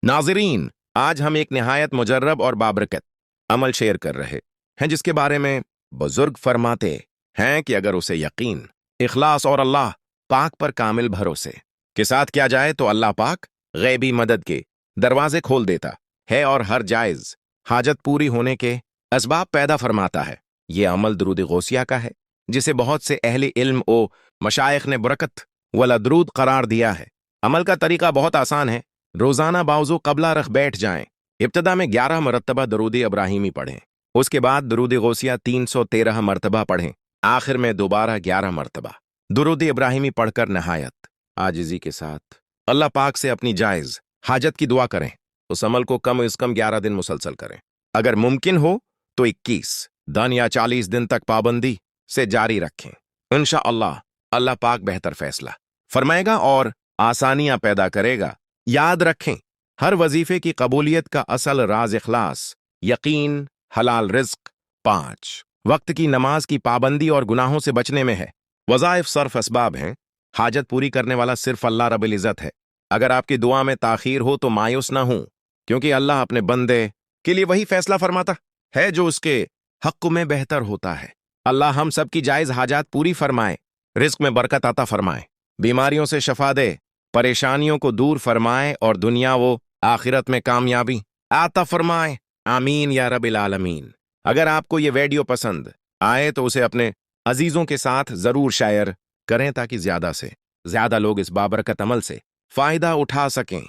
नाज़रीन, आज हम एक निहायत मुजर्रब और बाबरकत अमल शेयर कर रहे हैं जिसके बारे में बुजुर्ग फरमाते हैं कि अगर उसे यकीन, इखलास और अल्लाह पाक पर कामिल भरोसे के साथ किया जाए तो अल्लाह पाक गैबी मदद के दरवाजे खोल देता है और हर जायज़ हाजत पूरी होने के असबाब पैदा फरमाता है। ये अमल दरूद गौसिया का है जिसे बहुत से अहले इल्म ओ मशाइख ने बरकत वाला दरूद करार दिया है। अमल का तरीका बहुत आसान है। रोजाना बावजू कबला रख बैठ जाएं। इब्तदा में 11 मरतबा दरूद इब्राहिमी पढ़ें, उसके बाद दरूद गौसिया 313 मरतबा पढ़ें, आखिर में दोबारा 11 मरतबा दरूद इब्राहिमी पढ़कर नहायत आजिज़ी के साथ अल्लाह पाक से अपनी जायज़ हाजत की दुआ करें। उस अमल को कम से कम 11 दिन मुसलसल करें, अगर मुमकिन हो तो 21 दिन या 40 दिन तक पाबंदी से जारी रखें। इंशाअल्लाह अल्लाह पाक बेहतर फैसला फरमाएगा और आसानियां पैदा करेगा। याद रखें, हर वजीफे की कबूलियत का असल राज इखलास, यकीन, हलाल रिज्क, 5 वक्त की नमाज की पाबंदी और गुनाहों से बचने में है। वज़ाइफ सर्फ असबाब हैं, हाजत पूरी करने वाला सिर्फ अल्लाह रब्बुल इज़्ज़त है। अगर आपकी दुआ में ताखीर हो तो मायूस ना हो, क्योंकि अल्लाह अपने बंदे के लिए वही फैसला फरमाता है जो उसके हक़ में बेहतर होता है। अल्लाह हम सब की जायज़ हाजात पूरी फरमाए, रिज्क में बरकत अता फरमाए, बीमारियों से शफा दे, परेशानियों को दूर फरमाए और दुनिया वो आखिरत में कामयाबी आता फरमाए। आमीन या रब्बिल आलमीन। अगर आपको ये वीडियो पसंद आए तो उसे अपने अजीजों के साथ जरूर शेयर करें ताकि ज्यादा से ज्यादा लोग इस बाबरकत अमल से फायदा उठा सकें।